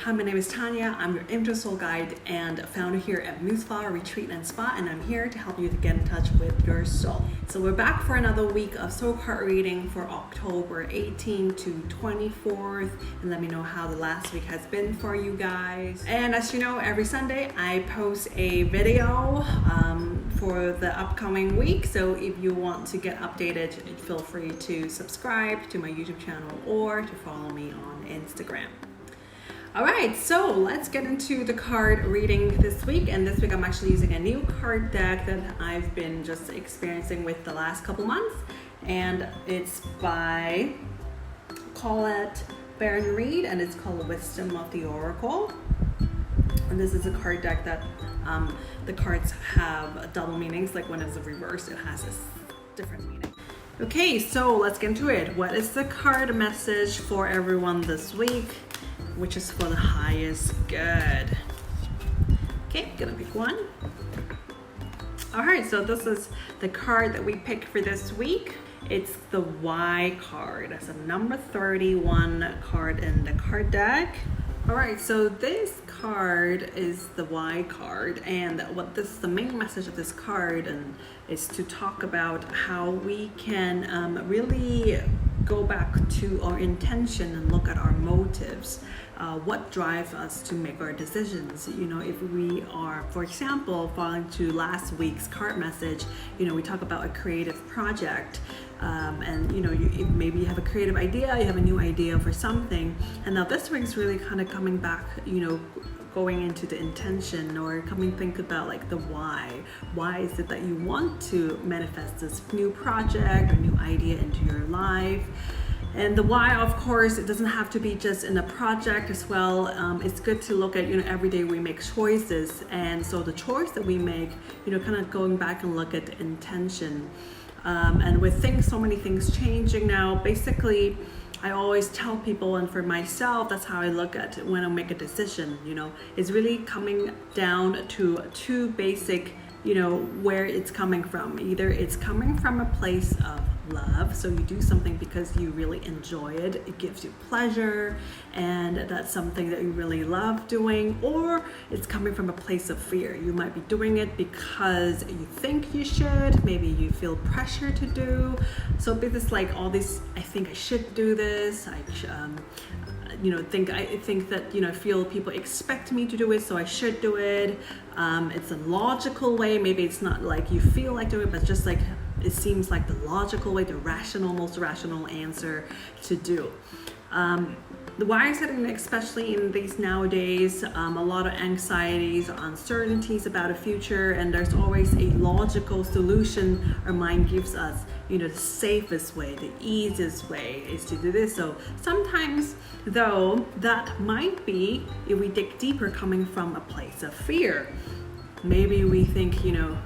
Hi, my name is Tania. I'm your inner soul guide and founder here at Mooseflower Retreat and Spa, and I'm here to help you to get in touch with your soul. So we're back for another week of soul card reading for October 18th to 24th, and let me know how the last week has been for you guys. And as you know, every Sunday I post a video for the upcoming week. So if you want to get updated, feel free to subscribe to my YouTube channel or to follow me on Instagram. All right, so let's get into the card reading this week. And this week I'm actually using a new card deck that I've been just experiencing with the last couple months. And it's by Collette, Baron-Reid, and it's called Wisdom of the Oracle. And this is a card deck that the cards have double meanings. Like when it's reversed, it has a different meaning. Okay, so let's get into it. What is the card message for everyone this week? Which is for the highest good. Okay, gonna pick one. All right, so this is the card that we picked for this week. It's the Y card. It's a number 31 card in the card deck. All right, so this card is the Y card, and the main message of this card is to talk about how we can really go back to our intention and look at our motives. What drives us to make our decisions? You know, if we are, for example, following to last week's card message, you know, we talk about a creative project, and you know, maybe you have a creative idea, you have a new idea for something, and now this week's really kind of coming back, you know, going into the intention, or think about like the why. Why is it that you want to manifest this new project or new idea into your life? And the why, of course, it doesn't have to be just in a project as well. It's good to look at, you know, every day we make choices. And so the choice that we make, you know, kind of going back and look at the intention. And with so many things changing now, basically, I always tell people, and for myself, that's how I look at it when I make a decision, you know, it's really coming down to two basic, you know, where it's coming from. Either it's coming from a place of love, so you do something because you really enjoy it, it gives you pleasure, and that's something that you really love doing, or it's coming from a place of fear. You might be doing it because you think you should, maybe you feel pressure to do. So it's like all this, I think I should do this, I think that, you know, I feel people expect me to do it, so I should do it. It's a logical way. Maybe it's not like you feel like doing it, but just like it seems like the logical way, the most rational answer to do. The why is setting, especially in these nowadays, a lot of anxieties, uncertainties about a future, and there's always a logical solution our mind gives us. You know, the safest way, the easiest way is to do this. So sometimes, though, that might be, if we dig deeper, coming from a place of fear. Maybe we think, you know,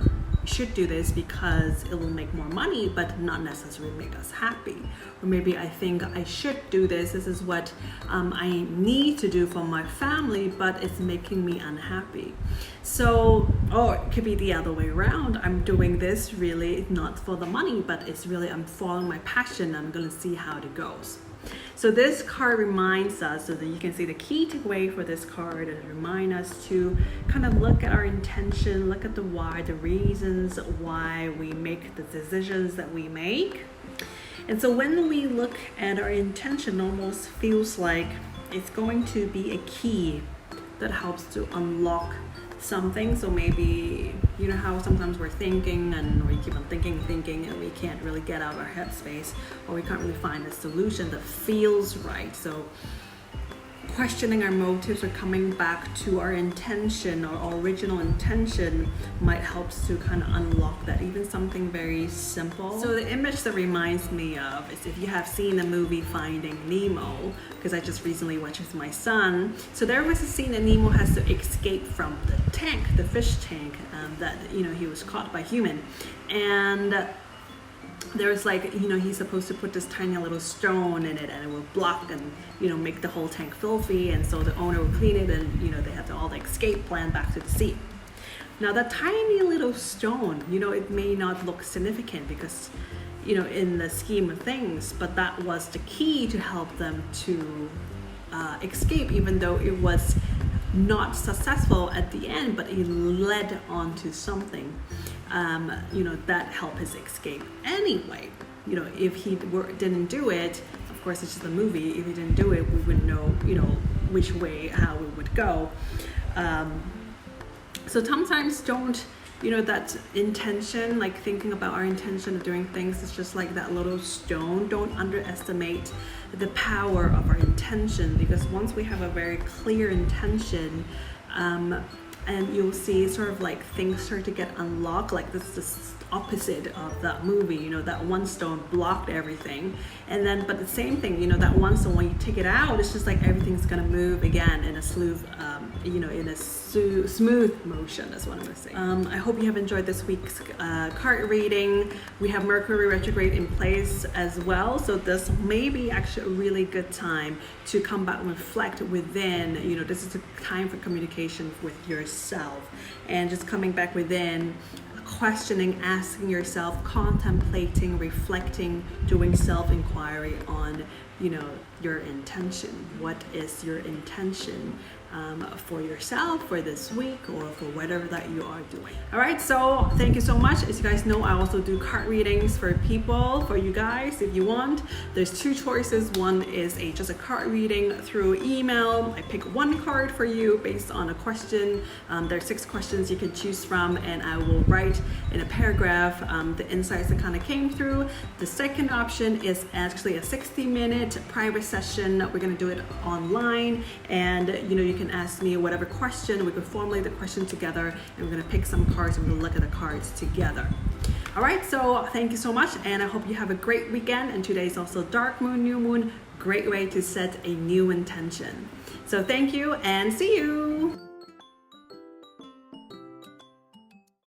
should do this because it will make more money, but not necessarily make us happy. Or maybe I think I should do this. This is what I need to do for my family, but it's making me unhappy. So, or it could be the other way around. I'm doing this really not for the money, but it's really, I'm following my passion. I'm going to see how it goes. So this card reminds us, so that you can see the key takeaway for this card, and remind us to kind of look at our intention, look at the why, the reasons why we make the decisions that we make. And so when we look at our intention, almost feels like it's going to be a key that helps to unlock something. So maybe, you know how sometimes we're thinking and we keep on thinking and we can't really get out of our headspace, or we can't really find a solution that feels right. So questioning our motives or coming back to our intention or our original intention might help to kind of unlock that, even something very simple. So the image that reminds me of is, if you have seen the movie Finding Nemo, because I just recently watched with my son. So there was a scene that Nemo has to escape from the tank, the fish tank, that, you know, he was caught by human. And there's like, you know, he's supposed to put this tiny little stone in it, and it will block and, you know, make the whole tank filthy, and so the owner will clean it, and, you know, they have all the escape plan back to the sea. Now that tiny little stone, you know, it may not look significant because, you know, in the scheme of things, but that was the key to help them to escape, even though it was not successful at the end, but it led on to something, that helped his escape. Anyway, if he didn't do it, of course it's just a movie. If he didn't do it, we wouldn't know, which way, how it would go. So sometimes don't, that intention, like thinking about our intention of doing things is just like that little stone. Don't underestimate the power of our intention, because once we have a very clear intention, and you'll see sort of like things start to get unlocked. Like this is the opposite of that movie, that one stone blocked everything, and then but the same thing, that one stone, when you take it out, it's just like everything's gonna move again in a smooth motion. That's what I'm gonna say. I hope you have enjoyed this week's card reading. We have Mercury retrograde in place as well, so this may be actually a really good time to come back and reflect within. This is a time for communication with yourself, and just coming back within, questioning, asking yourself, contemplating, reflecting, doing self-inquiry on, your intention. What is your intention for yourself for this week, or for whatever that you are doing? All right, so thank you so much. As you guys know, I also do card readings for you guys, if you want. There's two choices. One is just a card reading through email. I pick one card for you based on a question. There's 6 questions you can choose from, and I will write in a paragraph the insights that kind of came through. The second option is actually a 60-minute private session. We're going to do it online, and you can ask me whatever question. We can formulate the question together, and we're going to pick some cards and we're going to look at the cards together. All right, so thank you so much, and I hope you have a great weekend. And today is also dark moon, new moon, great way to set a new intention. So thank you, and see you.